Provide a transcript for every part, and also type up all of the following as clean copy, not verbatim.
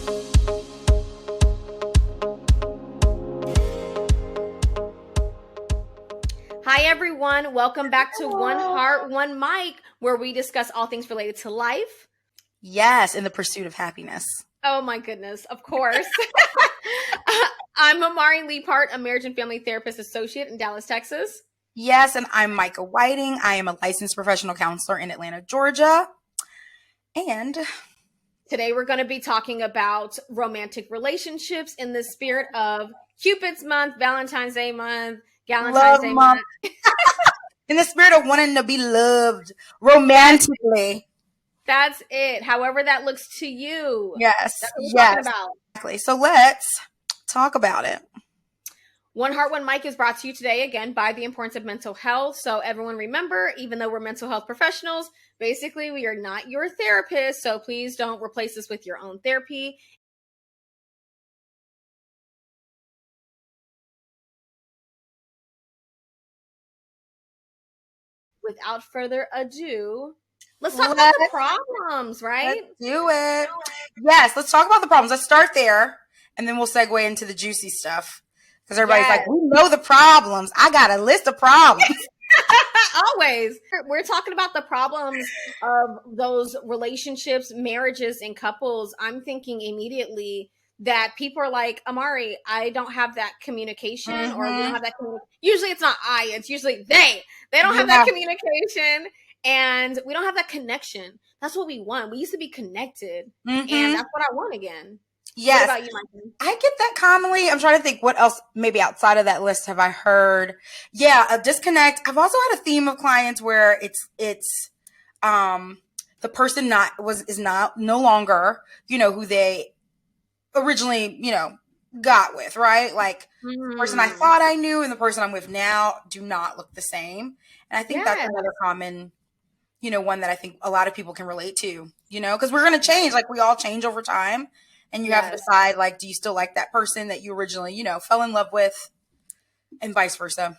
Hi, everyone. Welcome back to One Heart, One Mic, where we discuss all things related to life. Yes, in the pursuit of happiness. Oh, my goodness. Of course. I'm Amari Leaphart, a marriage and family therapist associate in Dallas, Texas. Yes, and I'm Mycah Whiting. I am a licensed professional counselor in Atlanta, Georgia. And today we're going to be talking about romantic relationships in the spirit of Cupid's month, Valentine's Day month, Galentine's Day month. In the spirit of wanting to be loved romantically. That's it. However that looks to you. Yes. That's what we're talking about. Exactly. So let's talk about it. One Heart, One Mic is brought to you today again by the importance of mental health. So everyone remember, even though we're mental health professionals, basically we are not your therapist. So please don't replace us with your own therapy. Without further ado, let's talk about the problems, right? Let's do it. Yes, let's talk about the problems. Let's start there, and then we'll segue into the juicy stuff. Because everybody's like, we know the problems. I got a list of problems. Always. We're talking about the problems of those relationships, marriages, and couples. I'm thinking immediately that people are like, Amari, I don't have that communication, or we don't have that communication. Usually it's not I, it's usually they. They don't have that communication, and we don't have that connection. That's what we want. We used to be connected, and that's what I want again. Yes. What about you, Mycah? I get that commonly. I'm trying to think what else maybe outside of that list have I heard. Yeah, a disconnect. I've also had a theme of clients where it's the person is no longer, who they originally, got with, right? Like the person I thought I knew and the person I'm with now do not look the same. And I think that's another common, one that I think a lot of people can relate to, because we're going to change. Like we all change over time. And you have to decide, like, do you still like that person that you originally, fell in love with, and vice versa.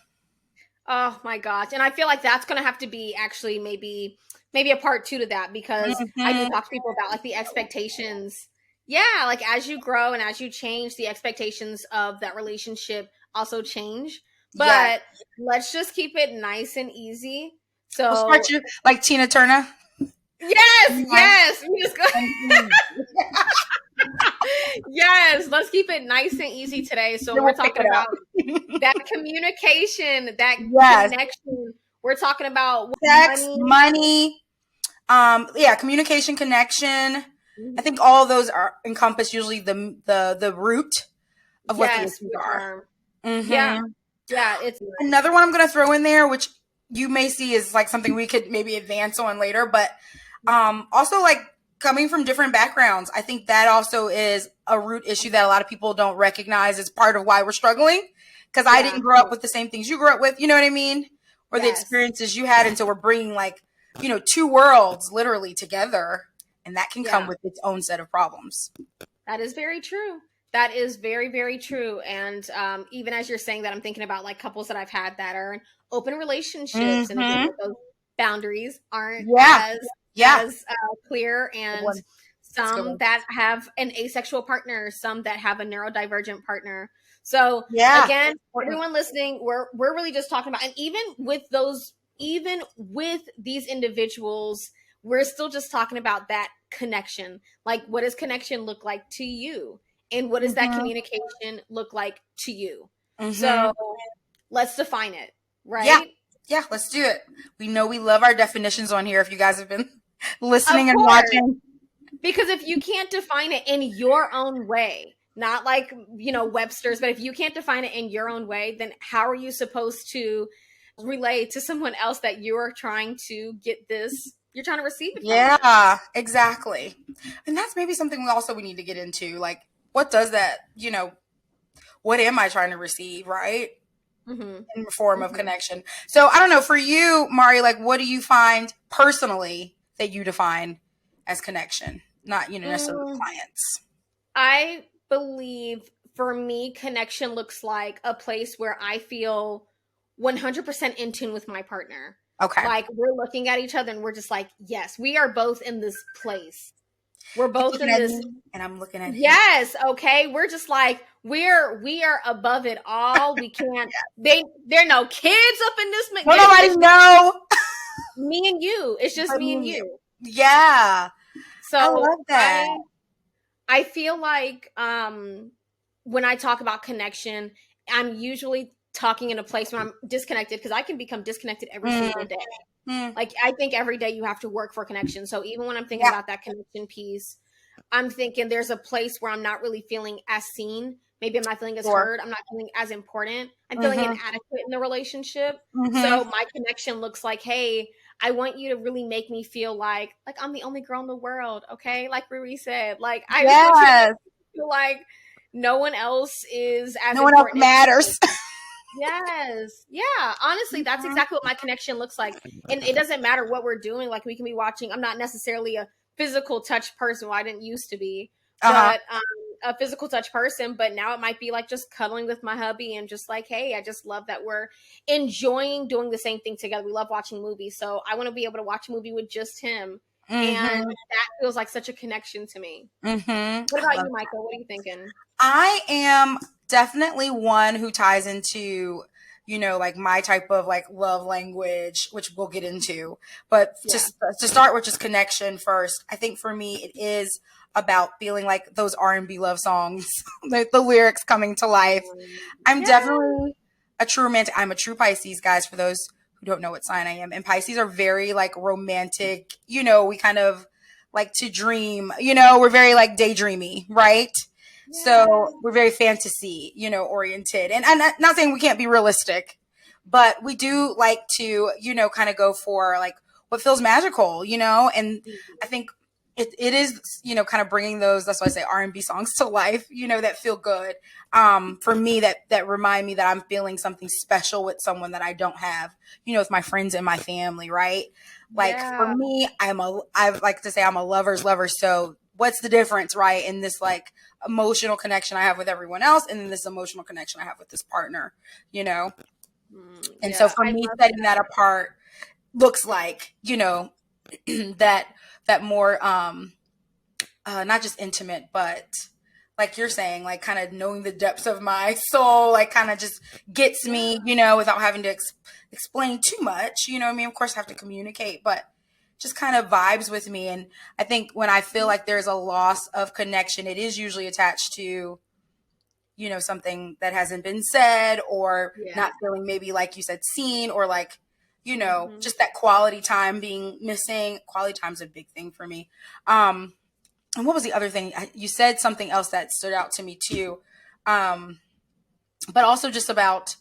Oh my gosh. And I feel like that's going to have to be actually maybe a part 2 to that, because I do talk to people about like the expectations. Yeah. Like as you grow and as you change, the expectations of that relationship also change. But let's just keep it nice and easy. So we'll start you like Tina Turner. Yes. Yes, let's keep it nice and easy today. So we're talking about that communication, that connection. We're talking about sex, money, communication, connection. I think all of those are encompass usually the root of what the issues are. Yeah, it's another one I'm going to throw in there, which you may see is like something we could maybe advance on later, but also like coming from different backgrounds. I think that also is a root issue that a lot of people don't recognize as part of why we're struggling. Because I didn't grow up with the same things you grew up with, you know what I mean? Or the experiences you had. And so we're bringing like, two worlds literally together. And that can come with its own set of problems. That is very true. That is very, very true. And even as you're saying that, I'm thinking about like couples that I've had that are in open relationships. And again, those boundaries aren't as clear, and some that have an asexual partner, some that have a neurodivergent partner. So again, everyone listening, we're really just talking about, and even with these individuals, we're still just talking about that connection. Like, what does connection look like to you? And what does that communication look like to you? So let's define it, right? Yeah, let's do it. We know we love our definitions on here if you guys have been listening and watching. Because if you can't define it in your own way, not like, Webster's, but if you can't define it in your own way, then how are you supposed to relay to someone else that you're trying to get this, you're trying to receive it from? Yeah, exactly. And that's maybe something we need to get into. Like, what does that, what am I trying to receive, right? In the form of connection. So I don't know, for you, Mari, like what do you find personally that you define as connection? Not, necessarily with clients. I believe for me, connection looks like a place where I feel 100% in tune with my partner. Okay. Like we're looking at each other and we're just like, yes, we are both in this place. We're He's both looking in at this. me, and I'm looking at him. Yes, okay. We're just like we are above it all. We can't. There are no kids up in this. Don't nobody know. Me and you. It's just But me and me. you. Yeah, So I love that. I feel like when I talk about connection, I'm usually talking in a place where I'm disconnected because I can become disconnected every single day. Like I think every day you have to work for connection. So even when I'm thinking about that connection piece, I'm thinking there's a place where I'm not really feeling as seen. Maybe I'm not feeling as heard. I'm not feeling as important. I'm feeling inadequate in the relationship. So my connection looks like, hey, I want you to really make me feel like I'm the only girl in the world. Okay. Like Riri said, like, I just want you to make me feel like no one else is as no one else important. matters. Yes. Yeah. Honestly, that's exactly what my connection looks like. And it doesn't matter what we're doing. Like we can be watching. I'm not necessarily a physical touch person. Well, I didn't used to be, but a physical touch person. But now it might be like just cuddling with my hubby and just like, hey, I just love that we're enjoying doing the same thing together. We love watching movies. So I want to be able to watch a movie with just him. And that feels like such a connection to me. What about you, Mycah? What are you thinking? I am definitely one who ties into, like my type of like love language, which we'll get into. But just to start with just connection first, I think for me it is about feeling like those R&B love songs, the lyrics coming to life. I'm definitely a true romantic. I'm a true Pisces, guys, for those who don't know what sign I am. And Pisces are very like romantic, we kind of like to dream, we're very like daydreamy, right? Yeah. So we're very fantasy, oriented. And I'm not saying we can't be realistic, but we do like to, kind of go for like what feels magical, and I think it is, kind of bringing those, that's why I say R&B songs to life, that feel good. For me, that remind me that I'm feeling something special with someone that I don't have, with my friends and my family, right? Like for me, I like to say I'm a lover's lover. So what's the difference, right? In this like emotional connection I have with everyone else, and then this emotional connection I have with this partner, And so for me, setting that apart looks like, that more, not just intimate, but like you're saying, like kind of knowing the depths of my soul, like kind of just gets me, without having to explain too much, I mean, of course I have to communicate, but just kind of vibes with me. And I think when I feel like there's a loss of connection, it is usually attached to, something that hasn't been said, or not feeling maybe, like you said, seen, or like, just that quality time being missing. Quality time's a big thing for me. And what was the other thing? You said something else that stood out to me too. But also just about,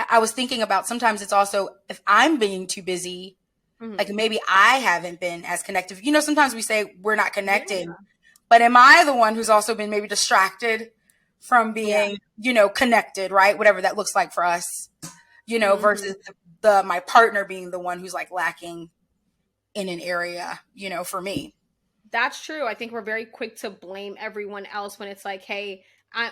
I was thinking about sometimes it's also if I'm being too busy, like maybe I haven't been as connected. Sometimes we say we're not connected, but am I the one who's also been maybe distracted from being, connected, right? Whatever that looks like for us, versus my partner being the one who's like lacking in an area, for me. That's true. I think we're very quick to blame everyone else when it's like, hey,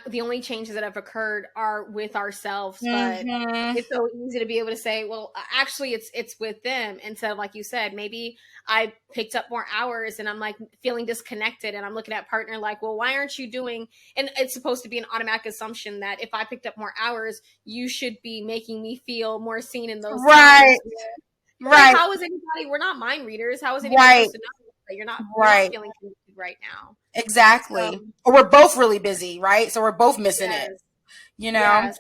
the only changes that have occurred are with ourselves. But it's so easy to be able to say, well, actually, it's with them. Instead of, like you said, maybe I picked up more hours and I'm like feeling disconnected, and I'm looking at partner like, well, why aren't you doing? And it's supposed to be an automatic assumption that if I picked up more hours, you should be making me feel more seen in those right. times. Right. How is anybody? We're not mind readers. How is anybody supposed to know? You're not feeling connected right now. Exactly. Or we're both really busy, right? So we're both missing it, Yes.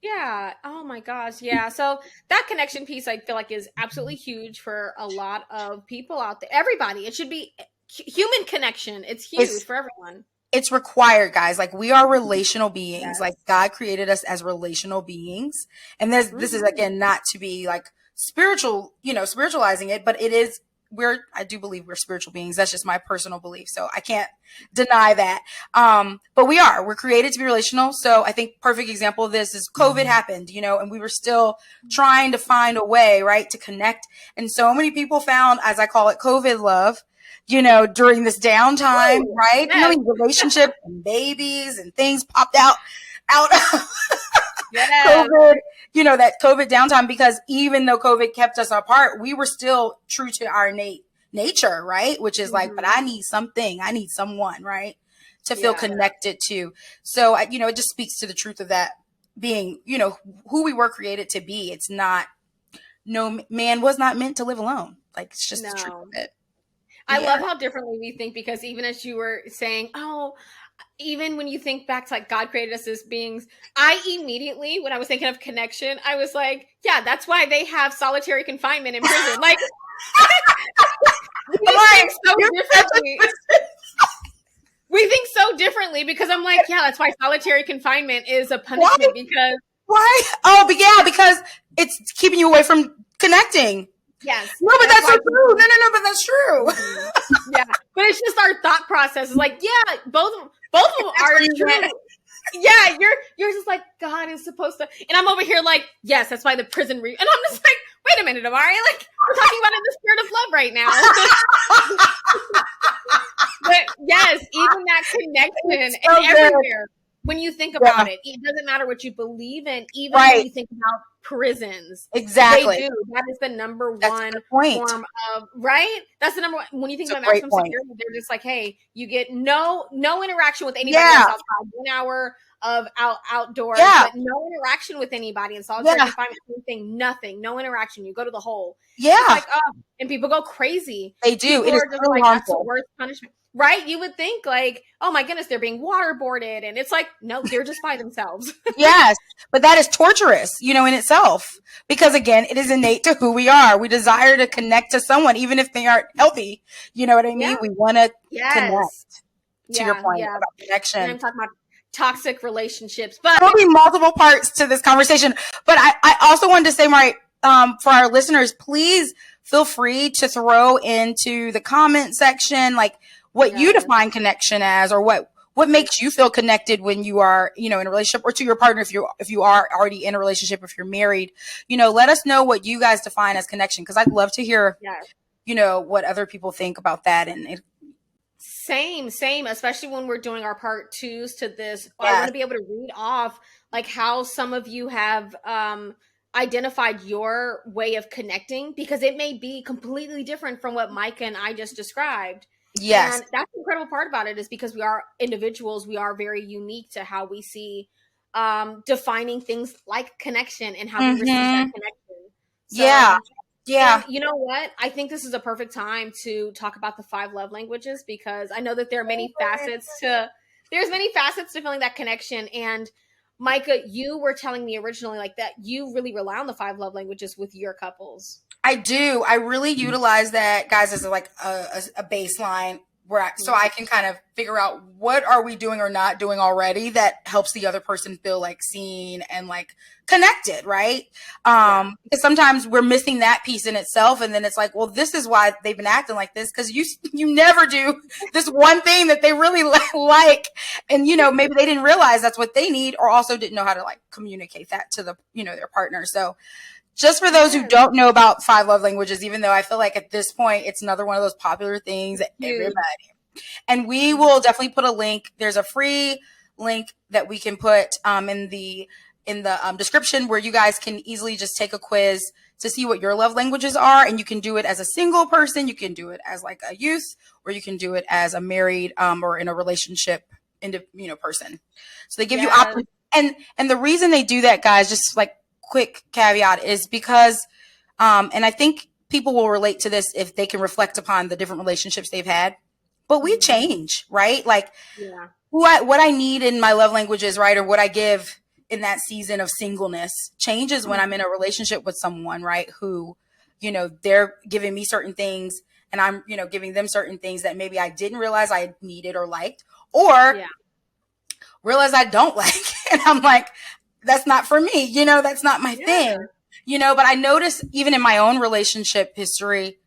Yeah. Oh my gosh. Yeah. So that connection piece, I feel like, is absolutely huge for a lot of people out there. Everybody. It should be human connection. It's huge for everyone. It's required, guys. Like, we are relational beings. Like, God created us as relational beings. And this is, again, not to be like spiritual, spiritualizing it, but it is, I do believe we're spiritual beings. That's just my personal belief. So I can't deny that. But we're created to be relational. So I think perfect example of this is COVID happened, and we were still trying to find a way, right, to connect. And so many people found, as I call it, COVID love, during this downtime, right? Yes. Relationships and babies and things popped out of COVID, that COVID downtime, because even though COVID kept us apart, we were still true to our innate nature, right? Which is like, but I need something, I need someone, right, to feel connected to. So, it just speaks to the truth of that being, who we were created to be. It's not, no man was not meant to live alone. Like, it's just the truth of it. I love how differently we think, because even as you were saying, even when you think back to like God created us as beings, I immediately, when I was thinking of connection, I was like, yeah, that's why they have solitary confinement in prison. Like, we think so differently. We think so differently, because I'm like, yeah, that's why solitary confinement is a punishment. Because why? Oh, but yeah, because it's keeping you away from connecting. Yes. No, but that's so true. No, but that's true. Yeah, but it's just our thought process is like, yeah, both of them are true. Yeah, you're just like, God is supposed to, and I'm over here like, yes, that's why the prison and I'm just like, wait a minute, Amari, like, we're talking about in the spirit of love right now. But yes, even that connection so and everywhere. When you think about it doesn't matter what you believe in, even when you think about prisons. Exactly. They do. That is the number one form of, right? That's the number one. When you think about maximum security, they're just like, hey, you get no interaction with anybody else outside. 1 hour of outdoors, but no interaction with anybody in solitary confinement. Anything, nothing, no interaction. You go to the hole. Yeah. Like, and people go crazy. They do. People are just like, that's the worst punishment. Right? You would think like, oh my goodness, they're being waterboarded. And it's like, no, they're just by themselves. Yes. But that is torturous, in itself. Because again, it is innate to who we are. We desire to connect to someone, even if they aren't healthy. You know what I mean? Yeah. We want to connect. To your point about connection. And I'm talking about toxic relationships. But there'll be multiple parts to this conversation. But I also wanted to say, for our listeners, please feel free to throw into the comment section, like, what you define connection as, or what makes you feel connected when you are, in a relationship, or to your partner if you are already in a relationship, if you're married. Let us know what you guys define as connection, because I'd love to hear, what other people think about that. And same, especially when we're doing our part twos to this. I want to be able to read off like how some of you have identified your way of connecting, because it may be completely different from what Mycah and I just described. Yes. And that's the incredible part about it, is because we are individuals, we are very unique to how we see defining things like connection and how we receive that connection. So, and you know what? I think this is a perfect time to talk about the 5 love languages, because I know that there are many facets to feeling that connection. And Mycah, you were telling me originally like that you really rely on the 5 love languages with your couples. I do. I really utilize that, guys, as a baseline so I can kind of figure out what are we doing or not doing already that helps the other person feel like seen and like connected, right? Because sometimes we're missing that piece in itself, and then it's like, well, this is why they've been acting like this, because you never do this one thing that they really like, and maybe they didn't realize that's what they need, or also didn't know how to like communicate that to the their partner. So. Just for those who don't know about 5 love languages, even though I feel like at this point, it's another one of those popular things that everybody, and we will definitely put a link. There's a free link that we can put in the description, where you guys can easily just take a quiz to see what your love languages are. And you can do it as a single person. You can do it as like a youth, or you can do it as a married or in a relationship person. So they give you options. And the reason they do that, guys, just like, quick caveat, is because and I think people will relate to this if they can reflect upon the different relationships they've had, but we change, right? Like what I need in my love languages, right, or what I give in that season of singleness changes when I'm in a relationship with someone, right, who they're giving me certain things, and I'm giving them certain things that maybe I didn't realize I needed or liked, or realize I don't like, and I'm like, that's not for me, that's not my thing, but I notice even in my own relationship history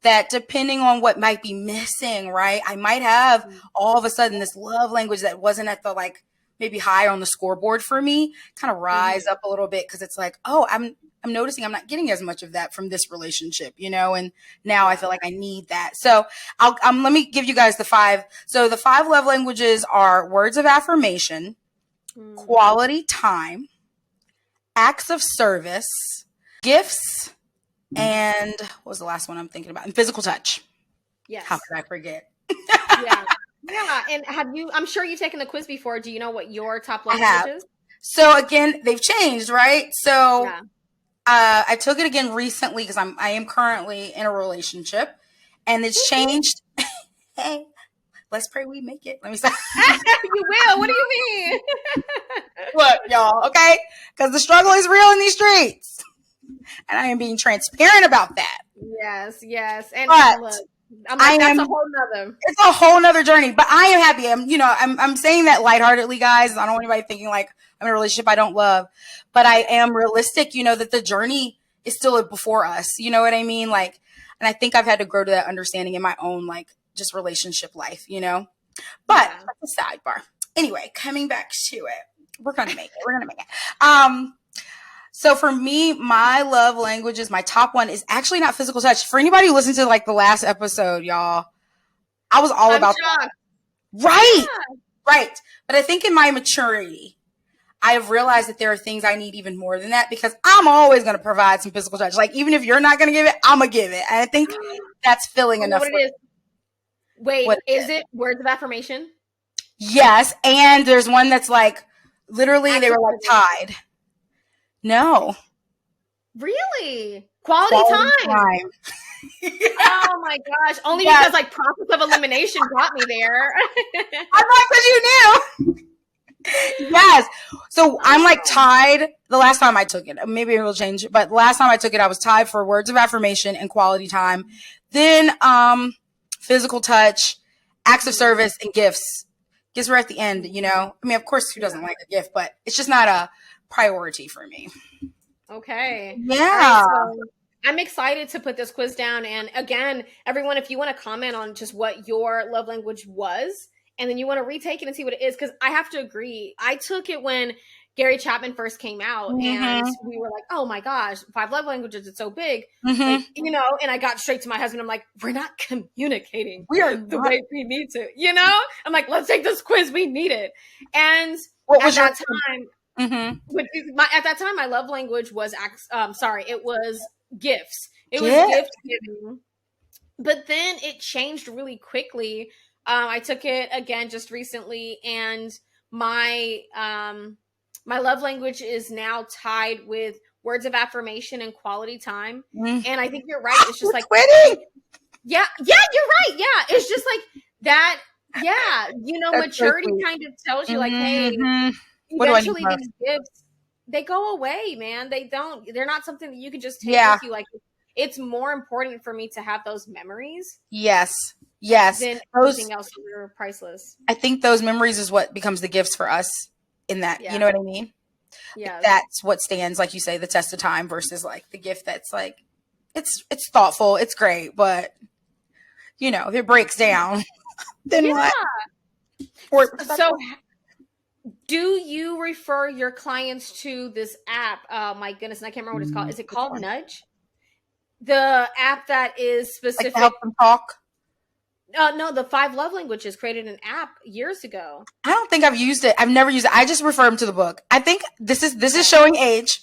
that depending on what might be missing, right, I might have all of a sudden this love language that wasn't at the like maybe high on the scoreboard for me kind of rise up a little bit, because it's like, oh, I'm noticing I'm not getting as much of that from this relationship, and now I feel like I need that. So let me give you guys the 5. So the 5 love languages are words of affirmation, quality time, acts of service, gifts, and what was the last one I'm thinking about? And physical touch. How Yes. could I forget? Yeah. Yeah. And I'm sure you've taken the quiz before. Do you know what your top I love have. language is? So again, they've changed, right? So Yeah. I took it again recently because I am currently in a relationship, and it's changed. Hey, let's pray we make it. Let me stop. You will. What do you mean? Look, y'all, okay? Because the struggle is real in these streets, and I am being transparent about that. Yes, yes. And But look, I'm like, that's a whole nother. It's a whole nother journey. But I am happy. I'm saying that lightheartedly, guys. I don't want anybody thinking like I'm in a relationship I don't love. But I am realistic, that the journey is still before us. You know what I mean? Like, and I think I've had to grow to that understanding in my own like just relationship life, But that's a sidebar. Anyway, coming back to it. We're gonna make it. We're gonna make it. So for me, my love languages, my top one is actually not physical touch. For anybody who listened to like the last episode, y'all, I was all about that. Right. Yeah. Right. But I think in my maturity, I have realized that there are things I need even more than that because I'm always going to provide some physical touch. Like, even if you're not going to give it, I'm going to give it. And I think that's filling enough. What it is. Wait, is it words of affirmation? Yes. And there's one that's like, literally, they were like tied. No. Really? Quality time. Oh my gosh. Only because like process of elimination brought me there. I'm not because you knew. Yes. So I'm like tied. The last time I took it, maybe it will change, but the last time I took it, I was tied for words of affirmation and quality time. Then physical touch, acts of service, and gifts. Gifts were at the end, I mean, of course, who doesn't like a gift, but it's just not a priority for me. Okay. Yeah. So I'm excited to put this quiz down. And again, everyone, if you want to comment on just what your love language was, and then you want to retake it and see what it is, because I have to agree. I took it when Gary Chapman first came out, and we were like, oh my gosh, 5 love languages, it's so big. Like, and I got straight to my husband. I'm like, we're not communicating the way we need to, I'm like, let's take this quiz. We need it. And at that time, at that time, my love language was, it was gifts. It was gift giving. But then it changed really quickly. I took it again just recently, and my my love language is now tied with words of affirmation and quality time. And I think you're right. It's just like quitting. Yeah, you're right. Yeah, it's just like that. Yeah, maturity kind of tells you like, hey, eventually these gifts, they go away, man. They're not something that you can just take with you. Like, it's more important for me to have those memories. Yes. Than anything else. Are priceless. I think those memories is what becomes the gifts for us in that. You know what I mean? Yeah. Like, that's what stands, like you say, the test of time versus like the gift that's like, it's thoughtful, it's great, but if it breaks down, then what? So do you refer your clients to this app? Oh my goodness, and I can't remember what it's called. Is it called Nudge? The app that is specific, like to help them talk. No, the 5 love languages created an app years ago. I don't think I've used it. I've never used it. I just refer them to the book. I think this is showing age.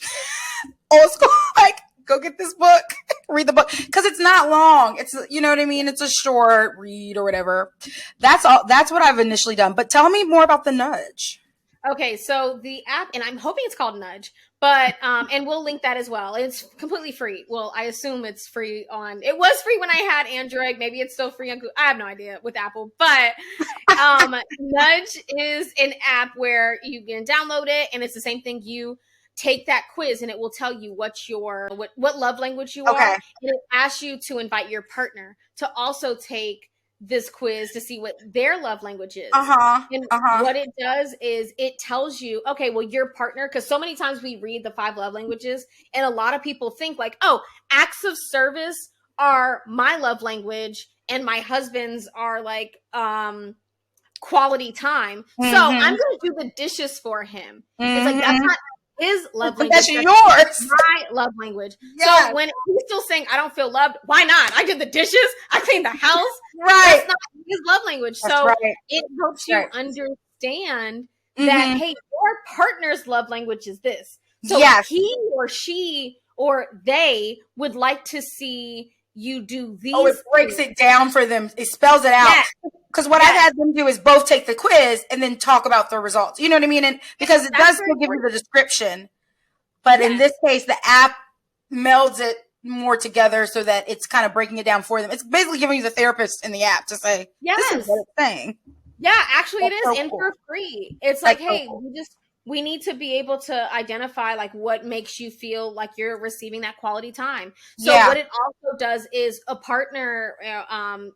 Old school, like, go get this book, read the book, because it's not long. It's, you know what I mean? It's a short read or whatever. That's all. That's what I've initially done. But tell me more about the Nudge. Okay, so the app, and I'm hoping it's called Nudge, but and we'll link that as well. It's completely free. Well, I assume it's free it was free when I had Android. Maybe it's still free on Google. I have no idea with Apple, but Nudge is an app where you can download it, and it's the same thing. You take that quiz, and it will tell you what love language you are, and it asks you to invite your partner to also take this quiz to see what their love language is. What it does is it tells you, okay, well, your partner, because so many times we read the 5 love languages, and a lot of people think like, oh, acts of service are my love language, and my husband's are like quality time. So I'm going to do the dishes for him. It's like, that's not his love language. That's yours. My love language. So when he's still saying, I don't feel loved, why not? I did the dishes. I cleaned the house. Right. That's not his love language. That's so it helps you understand that, hey, your partner's love language is this. So he or she or they would like to see you do these. Oh, it breaks it down for them. It spells it out. Because what I've had them do is both take the quiz and then talk about the results. You know what I mean? And because it does still give you the description, but in this case, the app melds it more together so that it's kind of breaking it down for them. It's basically giving you the therapist in the app to say, this is what it's saying. Yeah, actually it is, and for free. It's like, hey, we need to be able to identify like what makes you feel like you're receiving that quality time. So what it also does is a partner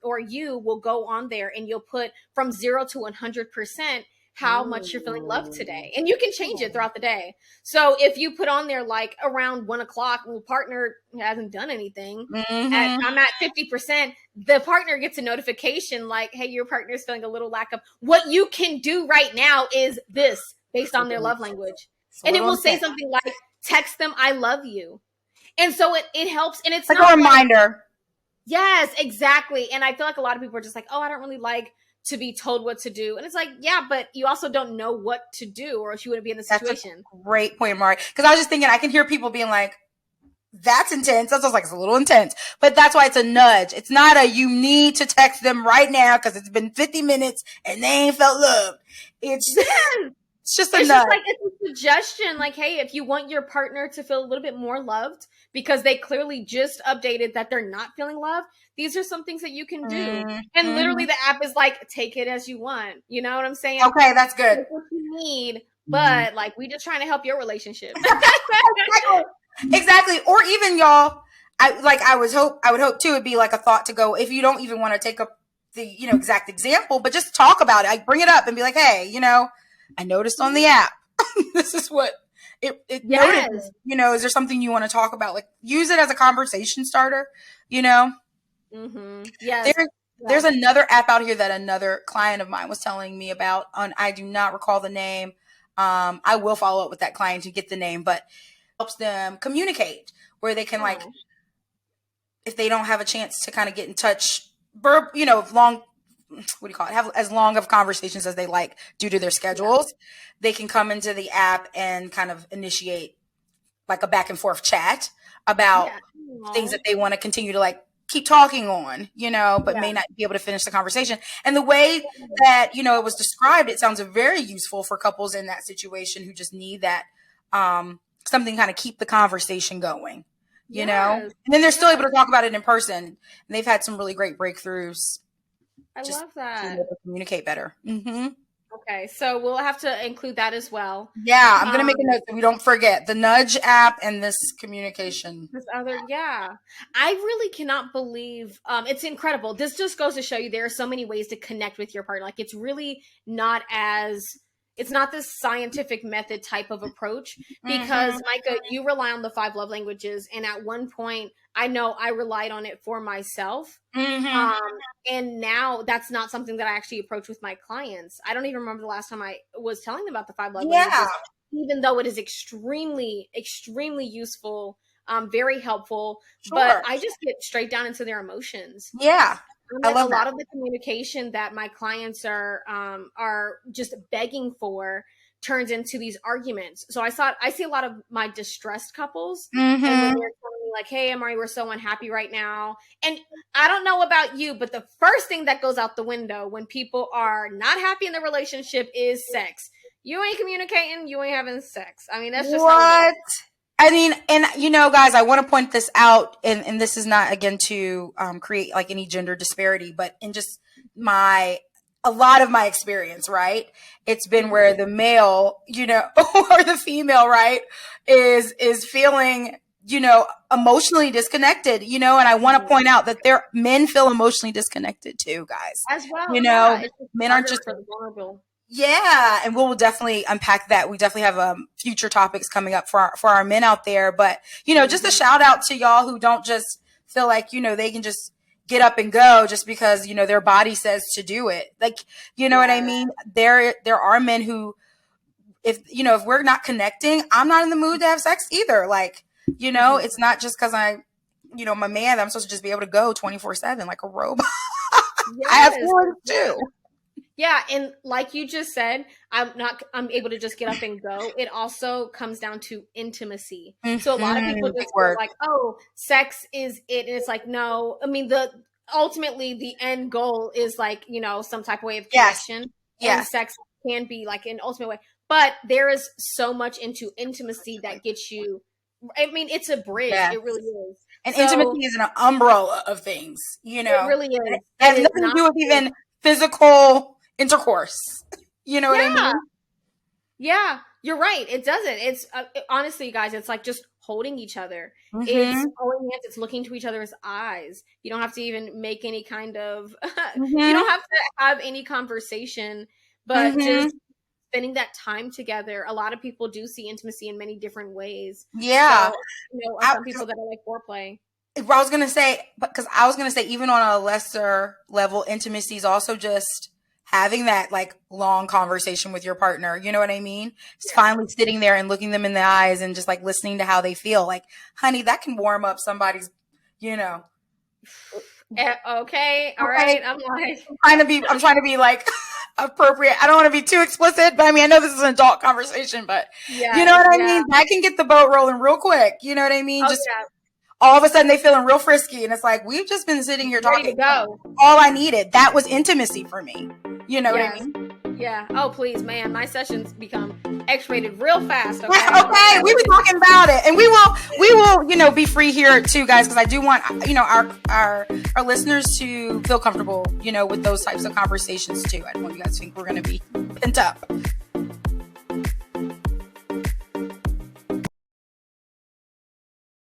or you will go on there and you'll put from 0 to 100% how much you're feeling loved today. And you can change it throughout the day. So if you put on there like around 1 o'clock, well, partner hasn't done anything, I'm at 50%, the partner gets a notification like, hey, your partner is feeling a little lack of, what you can do right now is this, based on their love language. And it will say something like, text them, I love you. And so it helps. And it's like a reminder. Yes, exactly. And I feel like a lot of people are just like, oh, I don't really like to be told what to do. And it's like, yeah, but you also don't know what to do or else you wouldn't be in the situation. That's a great point, Mari. Because I was just thinking, I can hear people being like, that's intense. That sounds like it's a little intense. But that's why it's a nudge. It's not a, you need to text them right now because it's been 50 minutes and they ain't felt loved. It's just a nudge. Just like, it's a suggestion. Like, hey, if you want your partner to feel a little bit more loved because they clearly just updated that they're not feeling loved, these are some things that you can do. And literally the app is like, take it as you want. You know what I'm saying? Okay, that's good. Take what you need, but like, we just trying to help your relationship. Exactly. Or even y'all, I would hope too, it'd be like a thought to go, if you don't even want to take up the, exact example, but just talk about it. Like bring it up and be like, hey, I noticed on the app, this is what it noted. Is there something you want to talk about? Like use it as a conversation starter, Yes. There's another app out here that another client of mine was telling me about, and I do not recall the name. I will follow up with that client to get the name, but helps them communicate where they can like, if they don't have a chance to kind of get in touch, long, have as long of conversations as they like due to their schedules, they can come into the app and kind of initiate like a back and forth chat about things that they want to continue to like keep talking on, but may not be able to finish the conversation. And the way that, it was described, it sounds very useful for couples in that situation who just need that, something kind of keep the conversation going, know? And then they're still able to talk about it in person. And they've had some really great breakthroughs. I love that. Being able to communicate better. Okay, so we'll have to include that as well. Yeah, I'm going to make a note so we don't forget the nudge app and this communication. This other, I really cannot believe, it's incredible. This just goes to show you there are so many ways to connect with your partner. Like it's really not it's not this scientific method type of approach because Mycah, you rely on the 5 love languages. And at one point I know I relied on it for myself. And now that's not something that I actually approach with my clients. I don't even remember the last time I was telling them about the 5 love languages, even though it is extremely, extremely useful, very helpful, but I just get straight down into their emotions. Yeah. I love a lot of the communication that my clients are just begging for turns into these arguments. So I see a lot of my distressed couples, and when they're telling me like, "Hey, Amari, we're so unhappy right now," and I don't know about you, but the first thing that goes out the window when people are not happy in the relationship is sex. You ain't communicating, you ain't having sex. I mean, that's just how it is. I mean, and guys, I want to point this out, and this is not again to create like any gender disparity, but in just a lot of my experience, right? It's been where the male, or the female, right, is feeling, emotionally disconnected, and I want to point out that men feel emotionally disconnected too, guys. As well, men aren't just vulnerable. Yeah, and we'll definitely unpack that. We definitely have future topics coming up for our men out there. But, just a shout out to y'all who don't just feel like, they can just get up and go just because, their body says to do it. Like, what I mean? There are men who, if we're not connecting, I'm not in the mood to have sex either. Like, it's not just because I'm a man, I'm supposed to just be able to go 24/7 like a robot. I have feelings too. Yeah, and like you just said, I'm able to just get up and go. It also comes down to intimacy. So a lot of people Big just feel word. like, oh, sex is it. And it's like, no, I mean, ultimately the end goal is like, some type of way of Yes. connection, and Yes. sex can be like an ultimate way. But there is so much into intimacy that gets you, I mean, it's a bridge. Yes. It really is. And So intimacy is an umbrella of things, it really And is. it It has is nothing to not. do with even physical intercourse. You know what I Yeah. mean? Yeah, you're right. It doesn't. It's honestly, you guys, it's like just holding each other. It's Mm-hmm. holding hands. It's looking to each other's eyes. You don't have to even make any kind of, you Mm-hmm. don't have to have any conversation, but Mm-hmm. just spending that time together. A lot of people do see intimacy in many different ways. Yeah. So, I, some people that are like foreplay. I was gonna say, because I was gonna say, even on a lesser level, intimacy is also just having that like long conversation with your partner. You know what I mean? Just Yeah. finally sitting there and looking them in the eyes and just like listening to how they feel. Like, honey, that can warm up somebody's, you know. Okay. All Okay, right. I'm like, I'm trying to be like appropriate. I don't want to be too explicit, but I mean, I know this is an adult conversation, but you know yes. what I Yeah. mean? That can get the boat rolling real quick. You know what I mean? Oh, Just yeah. all of a sudden they feeling real frisky, and it's like, we've just been sitting here Ready to talking. go. All I needed. That was intimacy for me. You know what I Yes. mean? Yeah. Oh, please, man. My sessions become X-rated real fast. Okay. Okay, we were talking about it, and we will, be free here too, guys, because I do want, our listeners to feel comfortable, with those types of conversations too. I don't want you guys to think we're going to be pent up.